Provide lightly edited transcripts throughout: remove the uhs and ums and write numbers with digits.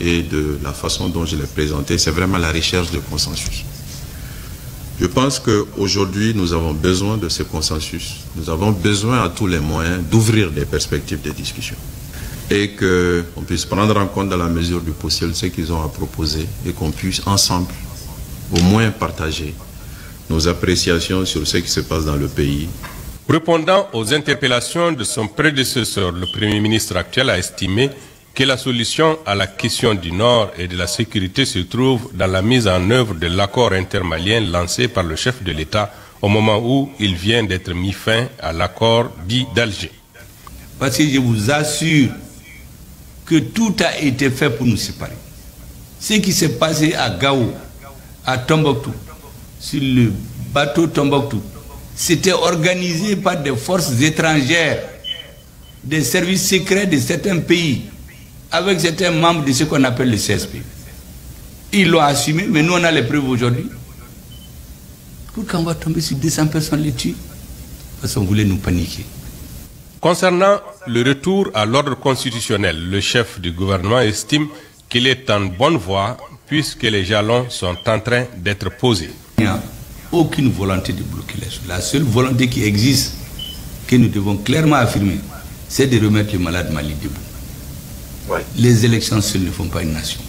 et de la façon dont je l'ai présenté, c'est vraiment la recherche de consensus. Je pense qu'aujourd'hui, nous avons besoin de ce consensus. Nous avons besoin à tous les moyens d'ouvrir des perspectives de discussion et qu'on puisse prendre en compte dans la mesure du possible ce qu'ils ont à proposer et qu'on puisse ensemble au moins partager nos appréciations sur ce qui se passe dans le pays. Répondant aux interpellations de son prédécesseur, le Premier ministre actuel a estimé que la solution à la question du Nord et de la sécurité se trouve dans la mise en œuvre de l'accord intermalien lancé par le chef de l'État au moment où il vient d'être mis fin à l'accord dit d'Alger. Parce que je vous assure que tout a été fait pour nous séparer. Ce qui s'est passé à Gao, à Tombouctou, sur le bateau Tombouctou, c'était organisé par des forces étrangères, des services secrets de certains pays, avec certains membres de ce qu'on appelle le CSP. Ils l'ont assumé, mais nous on a les preuves aujourd'hui. Pourquoi on va tomber sur 200 personnes les tuer? Parce qu'on voulait nous paniquer. Concernant le retour à l'ordre constitutionnel, le chef du gouvernement estime qu'il est en bonne voie puisque les jalons sont en train d'être posés. Il n'y a aucune volonté de bloquer les choses. La seule volonté qui existe, que nous devons clairement affirmer, c'est de remettre le malade Mali debout. Ouais. Les élections seules ne font pas une nation.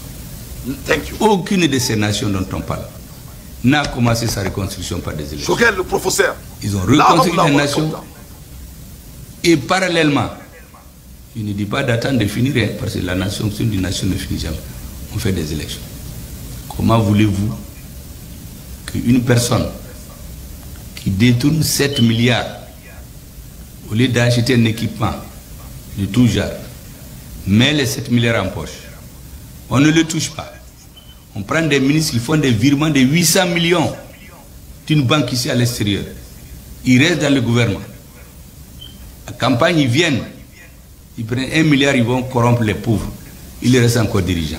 Aucune de ces nations dont on parle n'a commencé sa reconstruction par des élections. Le professeur. Ils ont reconstruit les nations et parallèlement, je ne dis pas d'attendre de finir, parce que la nation, c'est une nation ne finit jamais. On fait des élections. Comment voulez-vous qu'une personne qui détourne 7 milliards au lieu d'acheter un équipement de tout genre, met les 7 milliards en poche, on ne le touche pas. On prend des ministres qui font des virements de 800 millions d'une banque ici à l'extérieur. Ils restent dans le gouvernement. La campagne, ils viennent, ils prennent 1 milliard, ils vont corrompre les pauvres. Ils restent encore dirigeants.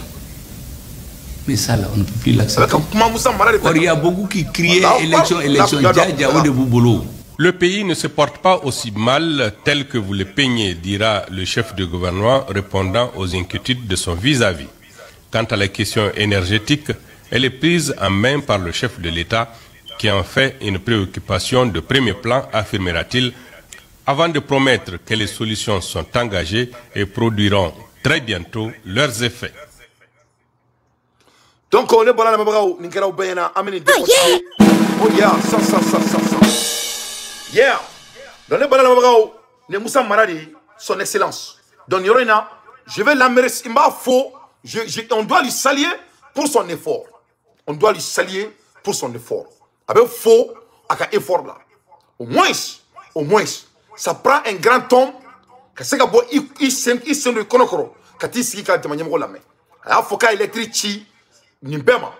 Mais ça, là, on ne peut plus l'accepter. Or, il y a beaucoup qui criaient élection, élection, dja, de boulot. Le pays ne se porte pas aussi mal tel que vous le peignez, dira le chef de gouvernement répondant aux inquiétudes de son vis-à-vis. Quant à la question énergétique, elle est prise en main par le chef de l'État qui en fait une préoccupation de premier plan, affirmera-t-il, avant de promettre que les solutions sont engagées et produiront très bientôt leurs effets. Donc on est bon à la mabrao, Ninkara Bayana, Amini. Oh yeah, ça. Yeah, dans les balles mabrao, ne Moussa Maradi, son excellence. Donc Yorena, je vais l'américain, il m'a faux. On doit lui saluer pour son effort. On doit lui saluer pour son effort. Avec faux, avec effort là. Au moins, ça prend un grand homme. Que c'est que il se le connaît. Quand il s'y calme, il la main. Il faut qu'il électrique. Nimbema.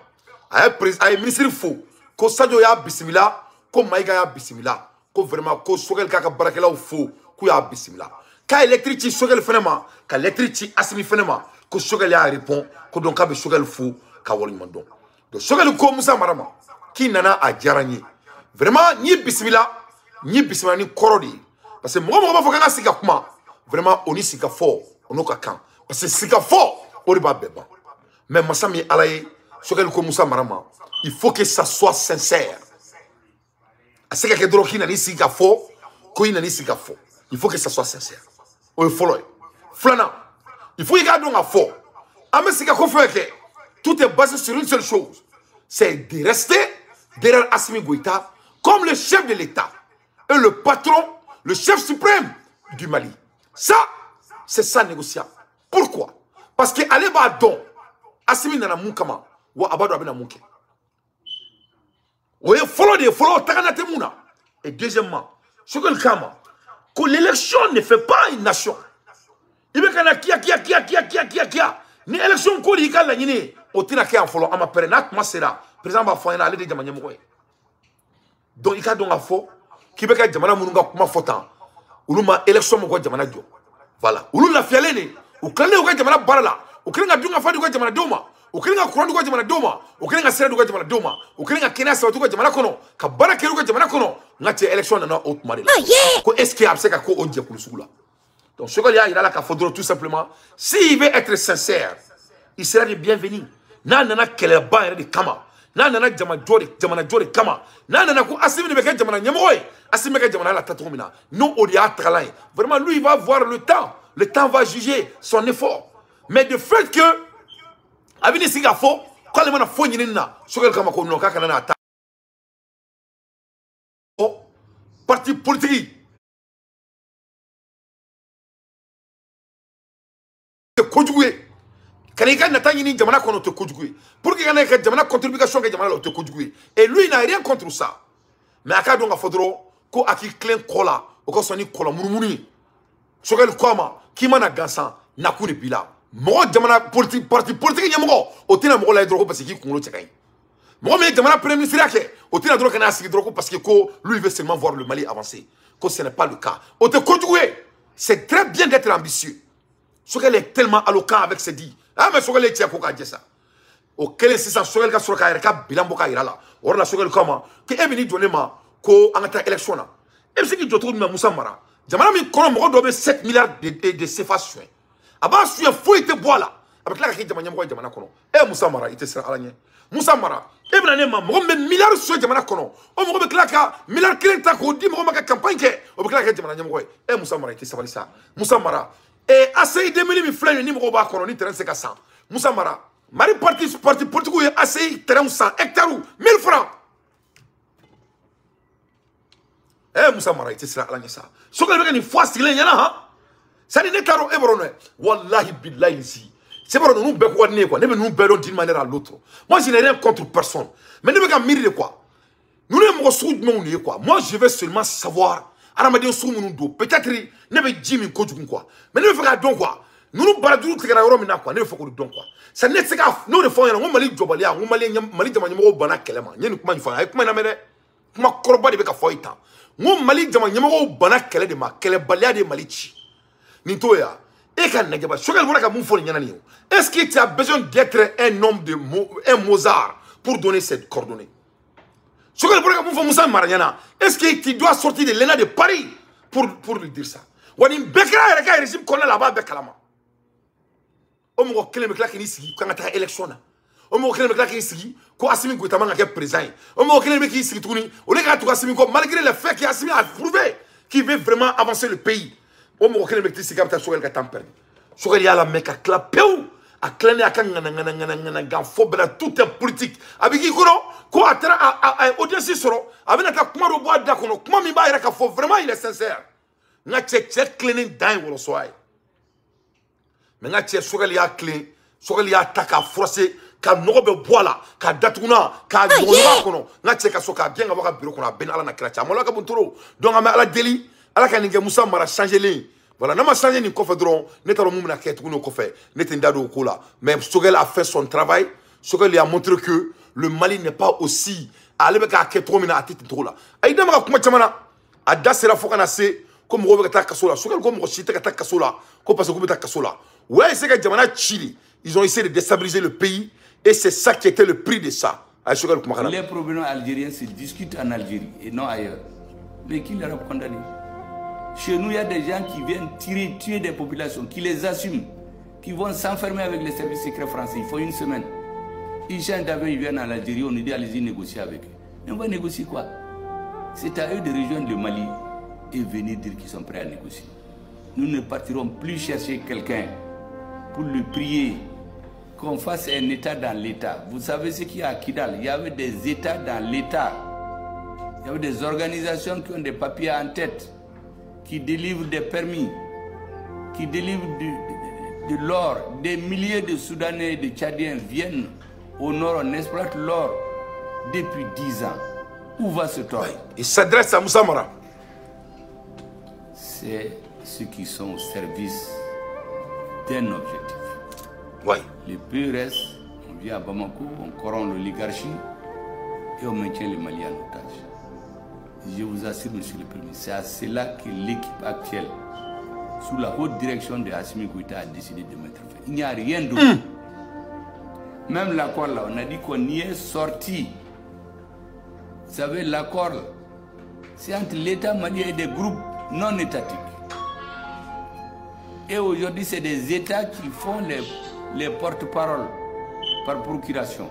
Il ministre faux. Ko Sadio ya bismillah. Ko Maïga ya bismillah. Ko vraiment ko Sogel kaka barakela ou faux. Ko ya bismillah. Quand électrique Sogel phénomène. Quand électrique Asimi phénomène. Ko Sogel ya répond. Ko donc kabe Sogel faux. Ka wali mandon. Donc Sogel ko Moussa Marama. Qui nana a jarani. Vraiment ni bismillah ni korodi. Parce que moi faut que sika kuma. Vraiment on y sika fort. On oka kan. Parce que sika fort. On va beba. Mais Massami Alaye, Sogel ko Moussa Marama, il faut que ça soit sincère. C'est que droki nani sika fort, ko nani sika fort. Il faut que ça soit sincère. O follow. Flana. Il faut y garder un fort. Ame sika ko fait que tout est basé sur une seule chose. C'est de rester derrière Assimi Goïta comme le chef de l'État et le patron, le chef suprême du Mali. Ça, c'est ça négociable. Pourquoi? Parce que allez bas don Assimi nana moukama ou abado abena mouké. Vous follow taganate mouna. Et deuxièmement, ce que le kama, que l'élection ne fait pas une nation. Il veut kia. Ni élection ko di kala nyine o tina ke en follow ama perenat masera. Président ba fayna aller de jamanya mokoy. Donc il ka donc afo ki be ka jamana mununga kuma fotan. Uluma élection mo ko jamana jo. Voilà. Ulu la fialene, u kale u ka jamana barala. U kale nga dunga fa du ko jamana doma. U kale nga kurandu ko jamana doma. U kale nga sera du ko jamana doma. U kale nga kena sa du ko jamana kono. Ka bara ke du ko jamana kono. Ngati élection na autre mari. Ko est-ce qu'il y a ka ko onje kulu sugula. Donc ce qu'il y a là qu'il faudra tout simplement s'il veut être sincère il sera le bienvenu. Na nana keleba yɛrɛ de kama. Na nana jamana jɔ de kama. Na nana ko Assimi de bɛ kɛ jamana ɲɛmɔgɔ ye. Assimi bɛ kɛ jamana la tacogo min na. Nous o de y'a tagalan ye. Vraiment lui il va voir le temps. Le temps va juger son effort. Mais de fait que a bɛ sigi ka fɔ k'ale mana fɔ ɲinini na Sogɛl kama ko non k'a kana n'a ta. Parti politique te kojugu ye. Kana i ka nata ɲini jamana kɔnɔ o te kojugu ye. Pour que kana i ka jamana contribution kɛ jamana la o te kojugu ye. Et lui il n'a rien contre ça. Mais a k'a dɔn k'a fɔ dɔrɔn ko a k'i tilen kɔ la o ka sɔn ni kɔlɔ munumunu ye. Sogɛl ko a ma k'i mana gansan nakun de b'i la. Mɔgɔ jamana parti politique ɲɛmɔgɔ o tɛna mɔgɔ lajɛ dɔrɔn ko parce que k'i kunkolo cɛ ka ɲi. Mɔgɔ min ye jamana premier ministre kɛ o tɛna dɔrɔn ka n'a sigi dɔrɔn ko parce que ko lui il veut seulement voir le Mali avancer. Ko ce n'est pas le cas. O te kojugu ye. C'est très bien d'être ambitieux. Sogɛl est tellement éloquent avec ses dits. Ah mais Sogɛl est tiɲɛ ko k'a jɛ sa. O kelen sisan Sogɛl ka sɔrɔ k'a yɛrɛ ka bilan bɔ k'a yira la. O de la Sogɛl ko a ma ko e bɛ n'i jɔ ne ma ko an ka taa élection na. E bɛ se k'i jɔ cogo min na Musa Mara. Jamana min kɔnɔ mɔgɔ dɔ bɛ 7 milliards de CFA suɲɛ. A b'a suɲɛ foyi tɛ bɔ a la. A bɛ tila ka kɛ jamana ɲɛmɔgɔ ye jamana kɔnɔ. E Musa Mara i tɛ siran Ala ɲɛ. Musa Mara e bɛna ne ma mɔgɔ min bɛ miliyari suɲɛ jamana kɔnɔ. O mɔgɔ bɛ tila ka miliyari kelen ta k'o di mɔgɔ ma ka campagne kɛ. O bɛ tila ka kɛ jamana ɲɛmɔgɔ ye. E Musa Mara i tɛ sabali sa. Musa Mara ACI 2000 min filɛ nin ni mɔgɔw b'a kɔnɔ ni terrain tɛ se ka san. Musa Mara Mali parti politique ye ACI terrain san hectare 1000 francs. Musa Mara i tɛ siran Ala ɲɛ sa. Sogɛl bɛ ka nin fɔ a sigilen ɲɛna han. C'est-à-dire ne t'a dɔn e bɔrɔ nɔ wallahi billahi ici. C'est pas nous bɛɛ ko ne quoi. Ne bɛ nous bɛɛ dɔn d'une manière à l'autre. Moi je n'ai rien contre personne. Mais ne bɛ ka miiri de quoi. Nous ne mɔgɔ sugu jumɛnw de ye quoi. Moi je veux seulement savoir adamaden sugu minnu don. Peut-être ne bɛ ji min kojugu quoi. Mais ne bɛ fɛ k'a dɔn quoi. Ninnu barajuru tigɛra yɔrɔ min na quoi. Ne bɛ fɛ k'o dɔn quoi. Ça ne tɛ se ka n'o de fɔ n ɲɛna n ko Mali jɔbaliya n ko Mali jamana ɲɛmɔgɔw banna kɛlɛ ma. N ye nin kuma in fɔ a ye kuma in lamɛn dɛ. Kuma kɔrɔba de bɛ ka fɔ i tan. N ko Mali jamana ɲɛmɔgɔw banna kɛlɛ de ma. Kɛlɛbaliya de ye Mali ci. Nin t'o ye wa. Et quand Nagaba, Sogɛl bɔra ka mun fɔ nin ɲɛna nin ye. Est-ce que tu as besoin d'être un homme de un Mozart pour donner cette coordonnée? Sogɛl bɔra ka mun fɔ Musa Mara ɲɛna. Est-ce que tu dois sortir de l'ENA de Paris pour lui dire ça? Wa nin bɛɛ kɛra yɛrɛ ka régime kɔnɔna la a b'a bɛɛ kalama. O mɔgɔ kelen bɛ tila k'i sigi k'an ka taa élection na. O mɔgɔ kelen bɛ tila k'i sigi ko Assimi Goïta man ka kɛ président ye. O mɔgɔ kelen bɛ k'i sigi tuguni o de k'a to Assimi ko malgré le fait qu'Assimi a prouvé qu'il veut vraiment avancer le pays. O mɔgɔ kelen bɛ t'i sigi a bɛ taa Sogɛl ka temps perdu. Sogɛl y'a lamɛn ka tila pewu. A tilannen a ka ŋanaŋanaŋanaŋanaŋan fɔ bɛɛ la tout est politique. A bɛ k'i kɔnɔ ko a taara a audience sɔrɔ a bɛna taa kuma dɔ bɔ a da kɔnɔ kuma min b'a yɛrɛ k'a fɔ vraiment il est sincère. N ka cɛ tilennen dan ye wɔlɔsɔ ye. Mais n ka cɛ Sogɛl y'a tilen Sogɛl y'a ta k'a forcer ka nɔgɔ bɛ bɔ a la k'a datugu n'a k'a ɲɔgɔn a kɔnɔ n ka cɛ ka so k'a gɛn ka bɔ a ka bureau kɔnɔ a bɛɛ ni Ala na kira cɛ a malo ka bon trop donc an bɛ Ala deli Ala ka nin kɛ Musa Mara changelen voilà n'a ma changé nin kɔfɛ dɔrɔn ne t'a dɔn mun bɛna kɛ tuguni o kɔfɛ ne tɛ n da don o ko la mais Sogɛl a fait son travail Sogɛl a montré que le Mali n'est pas aussi ale bɛ k'a kɛ cogo min na a tɛ ten cogo la a y'i da maga kuma caman na a da sera fo ka na se ko mɔgɔw bɛ ka taa kaso la Sogɛl ko mɔgɔ si tɛ ka taa kaso la ko parce que k'u bɛ taa kaso la u y'a essayé ka jamana ci de ils ont essayé de déstabiliser le pays et c'est ça qui était le prix de ça. Les problèmes algériens se discutent en Algérie et non ailleurs. Mais qui les a condamnés? Chez nous, il y a des gens qui viennent tuer des populations, qui les assument, qui vont s'enfermer avec les services secrets français. Il faut une semaine. Ils changent d'avion, ils viennent en Algérie, on nous dit allez-y négocier avec eux. Mais on va négocier quoi? C'est à eux de rejoindre le Mali et venir dire qu'ils sont prêts à négocier. Nous ne partirons plus chercher quelqu'un pour le prier qu'on fasse un État dans l'État. Vous savez ce qu'il y a à Kidal? Il y avait des États dans l'État. Il y avait des organisations qui ont des papiers en tête, qui délivrent des permis, qui délivrent de l'or. Des milliers de Soudanais et de Tchadiens viennent au nord, on exploite l'or depuis 10 ans. Où va ce tort? Il s'adresse à Musa Mara. C'est ceux qui sont au service d'un objectif. Oui. Le PRS, on vient à Bamako, on corrompt l'oligarchie et on maintient les Maliens en otage. Je vous assure, monsieur le Premier, c'est à cela que l'équipe actuelle, sous la haute direction de Assimi Goïta, a décidé de mettre fin. Il n'y a rien d'autre. Même l'accord là, on a dit qu'on y est sorti. Vous savez, l'accord, c'est entre l'État malien et des groupes non étatiques. Et aujourd'hui, c'est des États qui font les porte-paroles par procuration.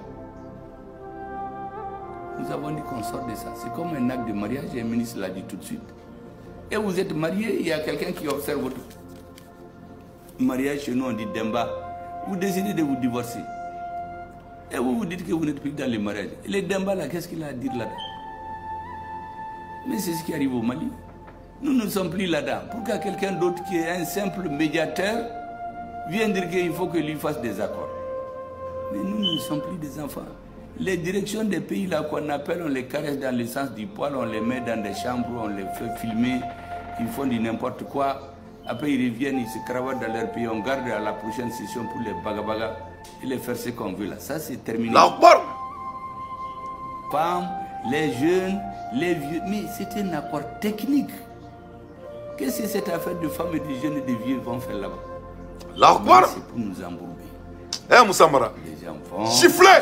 Nous avons dit qu'on sort de ça. C'est comme un acte de mariage, et le ministre l'a dit tout de suite. Et vous êtes marié, il y a quelqu'un qui observe votre mariage. Chez nous, on dit Demba. Vous décidez de vous divorcer. Et vous vous dites que vous n'êtes plus dans le mariage. Et les Demba là, qu'est-ce qu'il a à dire là-dedans? Mais c'est ce qui arrive au Mali. Nous ne sommes plus là-dedans. Pourquoi quelqu'un d'autre qui est un simple médiateur vient dire qu'il faut que lui fasse des accords? Mais nous ne sommes plus des enfants. Les directions des pays là qu'on appelle, on les caresse dans le sens du poil, on les met dans des chambres, on les fait filmer, ils font du n'importe quoi. Après ils reviennent, ils se cravatent dans leur pays, on garde à la prochaine session pour les bagabaga et les faire ce qu'on veut là. Ça c'est terminé. Femmes, les jeunes, les vieux, mais c'est un accord technique. Qu'est-ce que cette affaire de femmes et de jeunes et de vieux vont faire là-bas? C'est pour nous embourber. Eh Moussa Mara. Les gens vont, chiffler.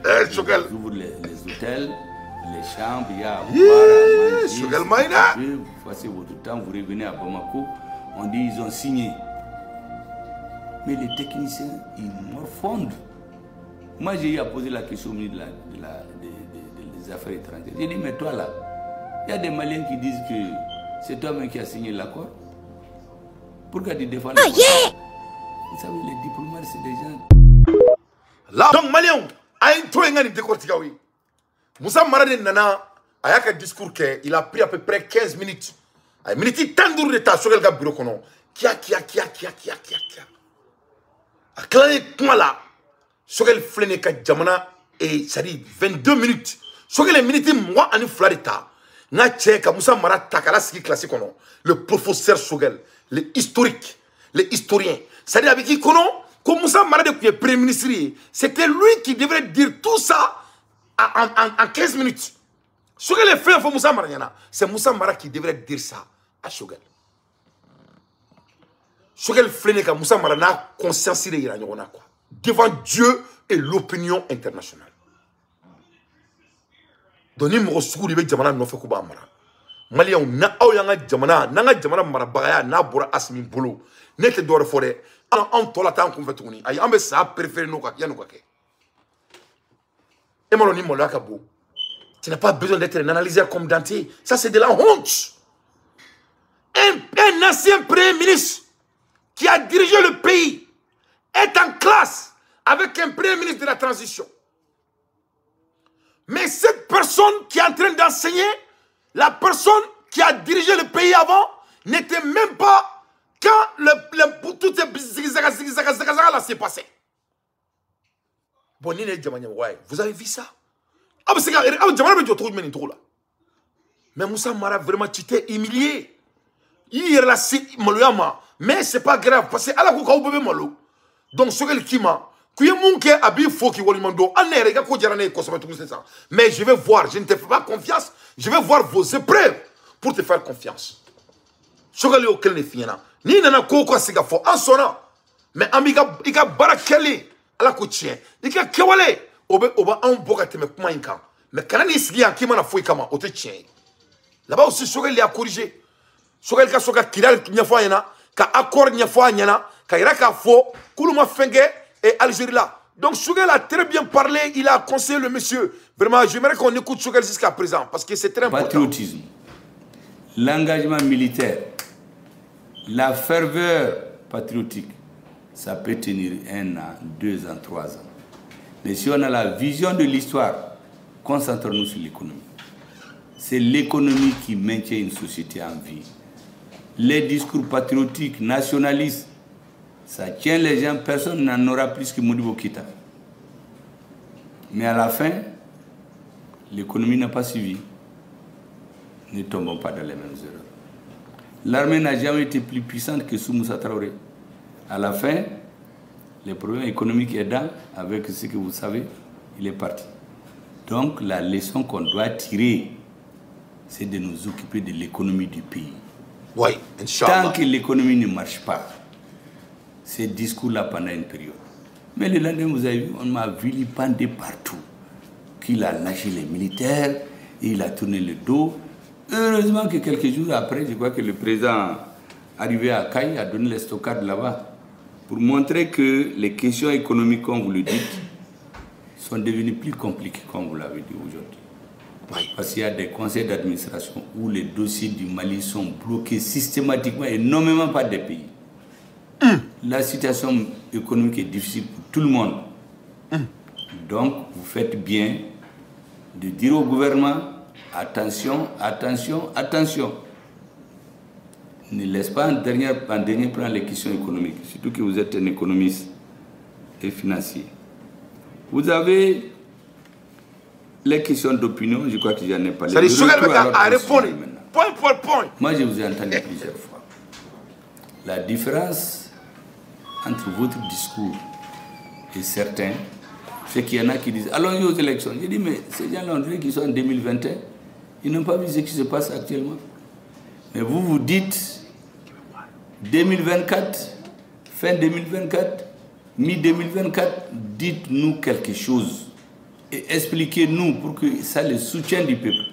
Ils ouvrent les hôtels, les chambres, il y a à boire, à manger. Vous passez votre temps, vous revenez à Bamako, on dit ils ont signé. Mais les techniciens, ils morfondent. Moi j'ai eu à poser la question au ministre des Affaires étrangères. J'ai dit, mais toi là, il y a des Maliens qui disent que c'est toi-même qui as signé l'accord. Pourquoi tu défends l'accord? Vous savez, les diplomates, c'est des gens... Là, donc, Malien, Moussa Marade Nana, a un discours il a pris à peu près 15 minutes. A minute tandour de ta sur le bureau kono. Kia. A clané comment là, sur le flené ka jamana et ça dit 22 minutes. Sur les minutes moi en flarita. Na tcheka Moussa Marade takala ski classique kono. Le professeur Sogel, les historiques, les historiens. C'est-à-dire avec qui kono, comme Moussa Marade qui est premier ministre, c'était lui qui devrait dire tout ça en 15 minutes. Sogel est fait pour Moussa Marade. C'est Moussa Marade qui devrait dire ça à Sogel. Sogel flené que Moussa Marade a conscience de l'Iran quoi. Devant Dieu et l'opinion internationale. Doni mo suguri be jamana no fe ko ba mara. Maliya na awyanga jamana nanga jamana mara bagaya na bora asmi bolo. Ne te dore fore. On tola tan ko fetuni. Ay ambe sa préféré no ka yanu ka ke. Et maloni mo la ka bo. Tu n'as pas besoin d'être un analyseur comme Dante. Ça c'est de la honte. Un ancien premier ministre qui a dirigé le pays est en classe avec un premier ministre de la transition. Mais cette personne qui est en train d'enseigner, la personne qui a dirigé le pays avant, n'était même pas quand tout là s'est passé. Vous avez vu ça? Mais Moussa Mara vraiment tu t'es humilié. Mais c'est pas grave parce que à la malo. Donc ce qui m'a mais je vais voir, je ne te fais pas confiance, je vais voir vos épreuves pour te faire confiance. Ni nana koko siga fo en sona mais amiga iga barakeli ala ko tien iga kewale oba on boka te me kuma inka mais kana ni sigi an kima na fo ikama o te tien là-bas aussi Sogel a corrigé Sogel ka soka kidal nya fo yana ka accord nya fo yana ka ira ka fo kuluma fenge et Algérie là. Donc Sogel a très bien parlé, il a conseillé le monsieur. Vraiment, j'aimerais qu'on écoute Sogel jusqu'à présent parce que c'est très important. Patriotisme, l'engagement militaire, la ferveur patriotique, ça peut tenir 1 an, 2 ans, 3 ans. Mais si on a la vision de l'histoire, concentrons-nous sur l'économie. C'est l'économie qui maintient une société en vie. Les discours patriotiques, nationalistes, ça tient les gens, personne n'en aura plus que Modibo Keïta. Mais à la fin, l'économie n'a pas suivi. Ne tombons pas dans les mêmes erreurs. L'armée n'a jamais été plus puissante que sous Moussa Traoré. À la fin, les problèmes économiques aidant, avec ce que vous savez, il est parti. Donc la leçon qu'on doit tirer, c'est de nous occuper de l'économie du pays. Oui, Inch'Allah. Tant que l'économie ne marche pas, ces discours-là pendant une période. Mais le lendemain, vous avez vu, on m'a vilipendé partout. Qu'il a lâché les militaires, il a tourné le dos. Heureusement que quelques jours après, je crois que le président arrivé à Caille a donné les stockades là-bas. pour montrer que les questions économiques, comme vous le dites, sont devenues plus compliquées, comme vous l'avez dit aujourd'hui. Oui. Parce qu'il y a des conseils d'administration où les dossiers du Mali sont bloqués systématiquement et nommément par des pays. La situation économique est difficile pour tout le monde. Donc, vous faites bien de dire au gouvernement, attention, attention, attention. Ne laisse pas en dernier plan les questions économiques, surtout que vous êtes un économiste et financier. Vous avez les questions d'opinion, je crois que j'en ai parlé. C'est à répondre, point pour point. Moi, je vous ai entendu plusieurs fois. La différence entre votre discours et certains, c'est qu'il y en a qui disent allons-y aux élections. J'ai dit, mais ces gens-là, on dirait qu'ils sont en 2021. Ils n'ont pas vu ce qui se passe actuellement. Mais vous vous dites 2024, fin 2024, mi-2024, dites-nous quelque chose et expliquez-nous pour que ça le soutienne du peuple.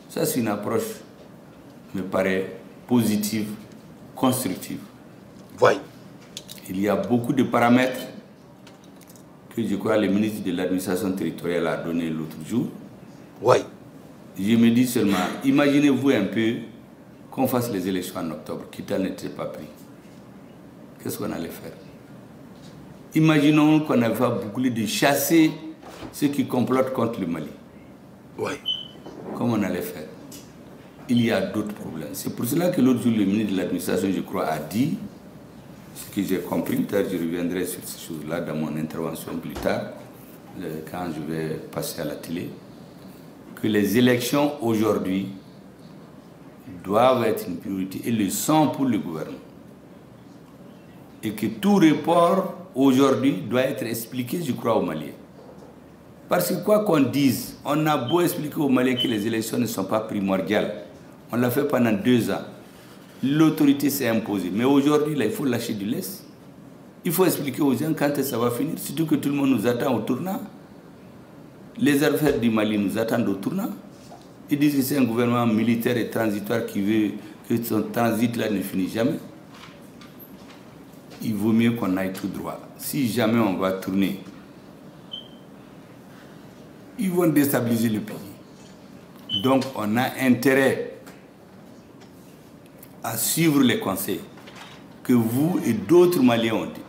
Ça, c'est une approche, me paraît, positive, constructive. Oui. Il y a beaucoup de paramètres que je crois le ministre de l'administration territoriale a donné l'autre jour. Oui. Je me dis seulement, imaginez-vous un peu qu'on fasse les élections en octobre, Kita n'était pas pris. Qu'est-ce qu'on allait faire? Imaginons qu'on avait bouclé de chasser ceux qui complotent contre le Mali. Oui. Comment on allait faire? Il y a d'autres problèmes. C'est pour cela que l'autre jour, le ministre de l'administration, je crois, a dit, ce que j'ai compris, peut-être je reviendrai sur ces choses-là dans mon intervention plus tard, quand je vais passer à la télé, que les élections aujourd'hui doivent être une priorité et le sont pour le gouvernement. Et que tout report aujourd'hui doit être expliqué, je crois, aux Maliens. Parce que quoi qu'on dise, on a beau expliquer aux Maliens que les élections ne sont pas primordiales. On l'a fait pendant 2 ans. L'autorité s'est imposée. Mais aujourd'hui, là, il faut lâcher du lest. Il faut expliquer aux gens quand ça va finir. Surtout que tout le monde nous attend au tournant. Les affaires du Mali nous attendent au tournant. Ils disent que c'est un gouvernement militaire et transitoire qui veut que son transit-là ne finisse jamais. Il vaut mieux qu'on aille tout droit. Si jamais on va tourner, ils vont déstabiliser le pays. Donc on a intérêt à suivre les conseils que vous et d'autres Maliens ont dit.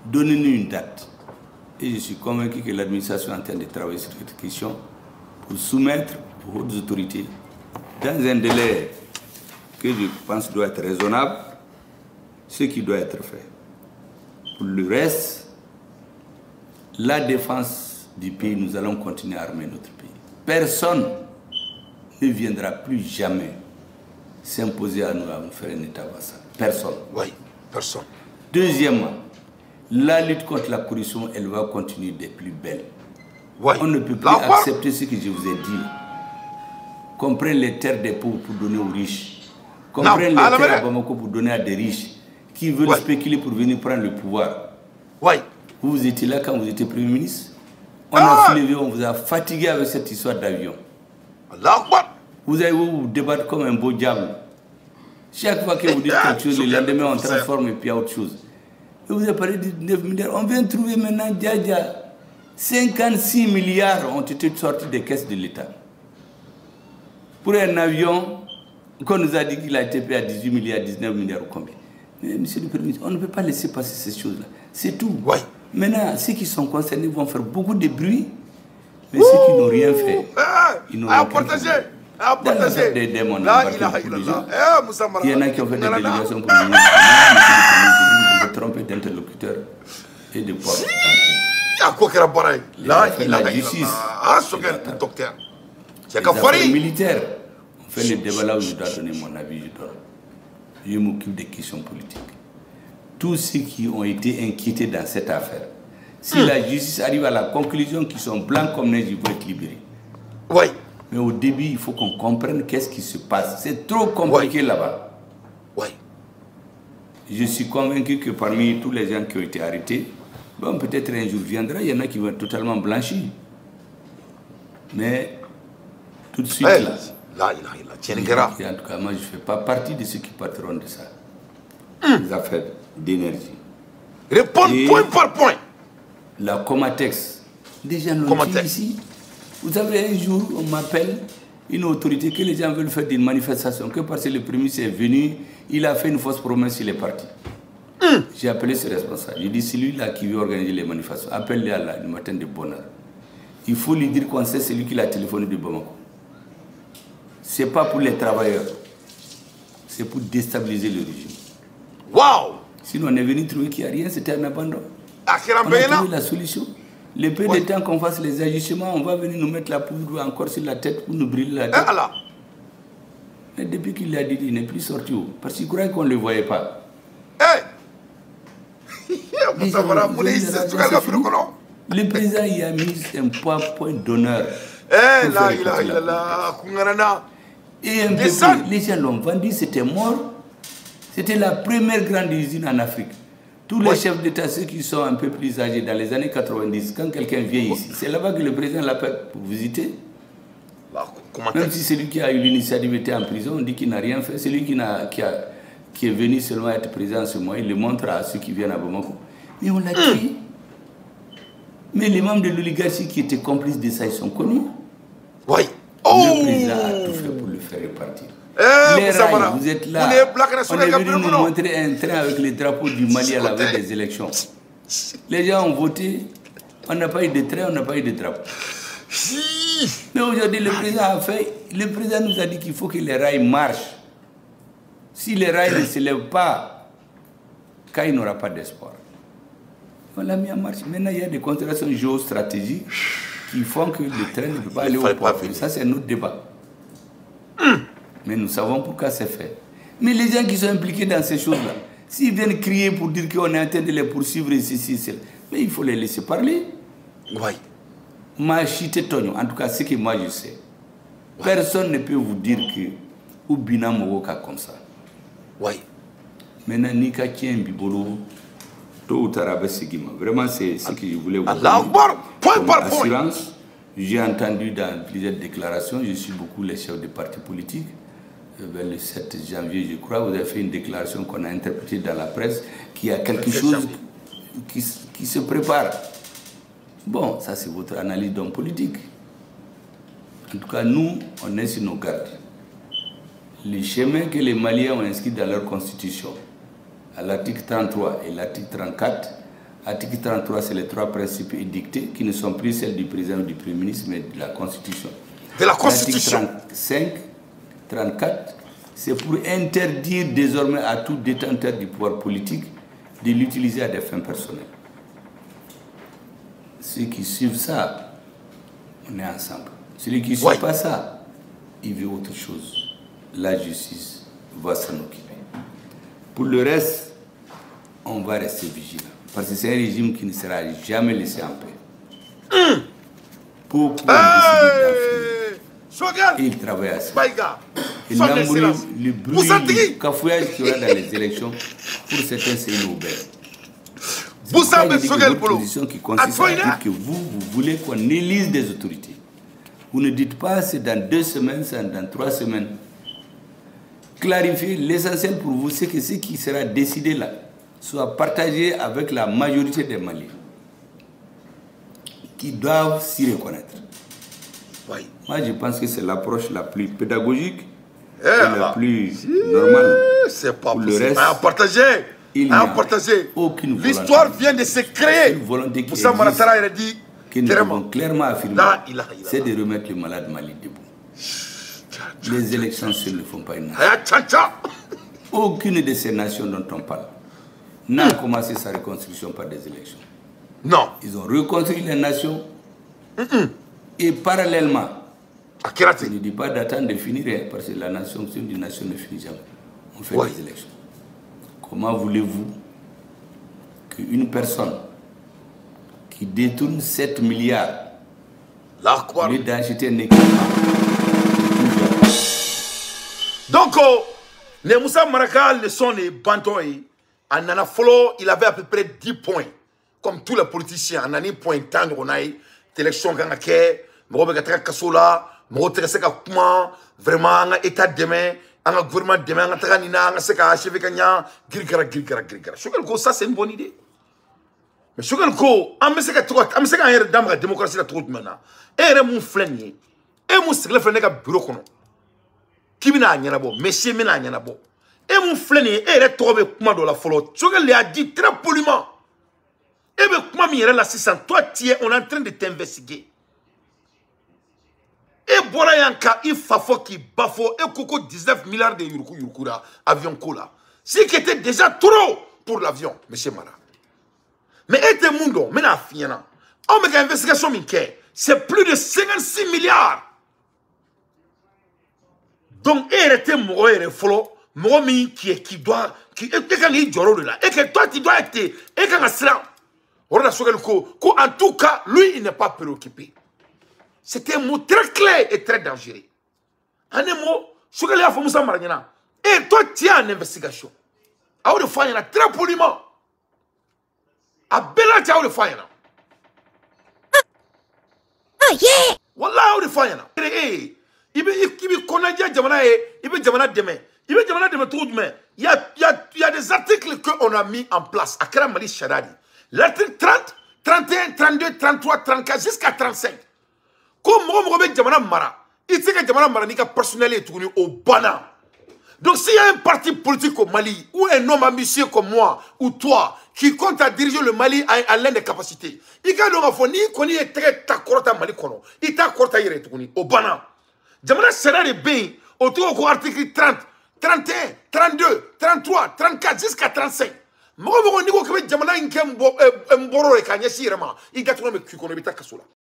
Donnez-nous une date. Et je suis convaincu que l'administration est en train de travailler sur cette question pour soumettre aux hautes autorités, dans un délai que je pense doit être raisonnable, ce qui doit être fait. Pour le reste, la défense du pays, nous allons continuer à armer notre pays. Personne ne viendra plus jamais s'imposer à nous faire un État vassal. Personne. Oui, personne. Deuxièmement, la lutte contre la corruption, elle va continuer d'être plus belle. Oui. On ne peut plus accepter ce que je vous ai dit. Qu'on prenne les terres des pauvres pour donner aux riches. Qu'on prenne les terres à Bamako pour donner à des riches qui veulent spéculer pour venir prendre le pouvoir. Oui. Vous étiez là quand vous étiez Premier ministre. On a soulevé, on vous a fatigué avec cette histoire d'avion. Vous allez vous débattre comme un beau diable. Chaque fois que vous dites quelque chose, le lendemain on transforme et puis il y a autre chose. Et vous avez parlé de 9 milliards. On vient de trouver maintenant, 56 milliards ont été sortis des caisses de l'État. Pour un avion, qu'on nous a dit qu'il a été payé à 18 milliards, 19 milliards ou combien. Mais monsieur le Premier ministre, on ne peut pas laisser passer ces choses-là. C'est tout. Ouais. Maintenant, ceux qui sont concernés vont faire beaucoup de bruit, mais ceux qui n'ont rien fait, ils n'ont rien fait. Dans l'affaire des démons, il y en a qui ont fait des délégations pour venir. Vous tromper d'interlocuteur et de porte. La justice, les affaires militaires, on fait le débat là où je dois donner mon avis, je donne. Je m'occupe des questions politiques. Tous ceux qui ont été inquiétés dans cette affaire, si la justice arrive à la conclusion qu'ils sont blancs comme neige, ils vont être libérés. Oui. Mais au début, il faut qu'on comprenne qu'est-ce qui se passe. C'est trop compliqué là-bas. Oui. Je suis convaincu que parmi tous les gens qui ont été arrêtés, bon, peut-être un jour viendra, il y en a qui vont être totalement blanchis. Mais tout de suite, là, en tout cas, moi, je ne fais pas partie de ceux qui partiront de ça. Les affaires d'énergie, Répondre point par point. La Comatex, des gens l'ont dit ici. Vous savez, un jour, on m'appelle, une autorité, que les gens veulent faire d'une manifestation, que parce que le premier est venu, il a fait une fausse promesse, il est parti. J'ai appelé ce responsable. J'ai dit, celui-là qui veut organiser les manifestations, appelle-le le matin de bonne heure. Il faut lui dire qu'on sait celui qui l'a téléphoné de Bamako. Ce n'est pas pour les travailleurs, c'est pour déstabiliser le régime. Waouh! Sinon, on est venu trouver qu'il n'y a rien, c'était un abandon. On a trouvé la solution. Le peu de temps qu'on fasse les ajustements, on va venir nous mettre la poudre encore sur la tête pour nous brûler la tête. Mais depuis qu'il l'a dit, il n'est plus sorti. Parce qu'il croyait qu'on ne le voyait pas. Le président y a mis un point d'honneur. Et un peu plus, les gens l'ont vendu, c'était mort. C'était la première grande usine en Afrique. Tous les chefs d'État, ceux qui sont un peu plus âgés, dans les années 90, quand quelqu'un vient ici, c'est là-bas que le président l'appelle pour visiter. Même si celui qui a eu l'initiative était en prison, on dit qu'il n'a rien fait. Celui qui est venu seulement être président en ce mois, il le montre à ceux qui viennent à Bamako. Mais on l'a tué. Mais les membres de l'oligarchie qui étaient complices de ça, ils sont connus. Oui. Le président a tout fait pour le faire repartir. Les rails, vous êtes là. On est venu nous montrer un train avec les drapeaux du Mali à la veille des élections. Les gens ont voté. On n'a pas eu de train, on n'a pas eu de drapeau. Mais aujourd'hui, le président a fait. Le président nous a dit qu'il faut que les rails marchent. Si les rails ne se lèvent pas, Kai n'aura pas d'espoir. On l'a mis en marche. Maintenant, il y a des considérations géostratégiques qui font que le train ne peut pas aller au port. Ça, c'est un autre débat. Mais nous savons pourquoi c'est fait. Mais les gens qui sont impliqués dans ces choses-là, s'ils viennent crier pour dire qu'on est en train de les poursuivre ici, mais il faut les laisser parler. Oui. En tout cas, ce que moi je sais, personne ne peut vous dire que Oubina Mowoka comme ça. Oui. Maintenant, Nika tient Bibolo, tôt ou tard, vraiment, c'est ce que je voulais vous dire. Point par point. J'ai entendu dans plusieurs déclarations, je suis beaucoup les chefs de partis politiques. Vers le 7 janvier, je crois, vous avez fait une déclaration qu'on a interprétée dans la presse, qu'il y a quelque chose qui se prépare. Bon, ça c'est votre analyse d'homme politique. En tout cas, nous, on est sur nos gardes. Les chemins que les Maliens ont inscrits dans leur constitution, à l'article 33 et l'article 34, l'article 33, c'est les 3 principes édictés qui ne sont plus celles du président ou du Premier ministre, mais de la Constitution. De la Constitution. L'article 35, 34, c'est pour interdire désormais à tout détenteur du pouvoir politique de l'utiliser à des fins personnelles. Ceux qui suivent ça, on est ensemble. Celui qui ne suit pas ça, il veut autre chose. La justice va s'en occuper. Pour le reste, on va rester vigilant. Parce que c'est un régime qui ne sera jamais laissé en paix. Pour et il travaille à ça. Et le bruit du cafouillage qu'il y aura dans les élections, pour certains, c'est une aubaine. C'est une position qui consiste à dire que vous voulez qu'on élise des autorités. Vous ne dites pas c'est dans 2 semaines, c'est dans 3 semaines. Clarifier l'essentiel pour vous, c'est que ce qui sera décidé là soit partagé avec la majorité des Maliens qui doivent s'y reconnaître. Oui. Moi, je pense que c'est l'approche la plus pédagogique et la plus normale. C'est pas pour possible. Le reste, à partager. Aucune l'histoire vient de se créer. Moussa Maratara a dit que nous avons clairement affirmé, c'est de remettre le malade Mali debout. Les élections ne font pas une nation. Aucune de ces nations dont on parle n'a commencé sa reconstruction par des élections. Non. Ils ont reconstruit les nations et parallèlement, je ne dis pas d'attendre de finir, parce que la nation, c'est une nation ne finit jamais. On fait des élections. Comment voulez-vous qu'une personne qui détourne 7 milliards au lieu d'acheter un équipement? Donc, les Moussa Maraka, le son des Bantoy, en Nana Folo, il avait à peu près 10 points. Comme tous les politiciens, en Nani point tant qu'on a eu, élection Gangake, Morobe Kasola, Morobe Kuma, vraiment, un état de main, un gouvernement de main, un Taranina, un Seka, Chevekanya, Grigara. Ça, c'est une bonne idée. Mais Choguel ko, on me sait que dans la démocratie la trop maintenant. Et mon flânier, et mon secret flâner ka bureau kono. Qui bina nyana bo, monsieur mina nyana bo. Et mon flânier, et est trouvé comment dans la follow. Choguel a dit très poliment. Et bien comment mi la 600, toi tiens, on est en train de t'investiguer. Et voilà yanka, il faut qui bafo, et koko 19 milliards de yurukura, avion cola. Ce qui était déjà trop pour l'avion, monsieur Mara. Mais et mundo, mais na fiena. On met une investigation minke, c'est plus de 56 milliards. Donc, il était mort et follow, mort qui doit, qui est quand il de là, et que toi tu dois être, et quand cela, en tout cas, lui il n'est pas préoccupé. C'était un mot très clair et très dangereux. En un mot, ce que les femmes sont mariées, et toi tu as une investigation. À où de faire très poliment. A bela tu as où de faire. Oh yeah! Wallah où de faire. Il veut qu'on a dit à Djamana, il veut Djamana demain. Il veut Djamana demain tout demain. Il y a des articles qu'on a mis en place à Karamali Shadadi. L'article 30, 31, 32, 33, 34 jusqu'à 35. Comme moi, je Djamana Mara. Il sait que Djamana Mara n'est qu'un personnel tourné au Bana. Donc s'il y a un parti politique au Mali, ou un homme ambitieux comme moi, ou toi, qui compte à diriger le Mali à l'un des capacités, il y a donc un ni qu'on y est très takkorota Mali kono. Il takkorota yere tourné au Bana. Djamana sera de bien autour de l'article 30, 31, 32, 33, 34 jusqu'à 35. Moi, je dis que Djamana Nkembo Mboro et Kanyasi Rama, il y a tout le monde qui connaît Kasola.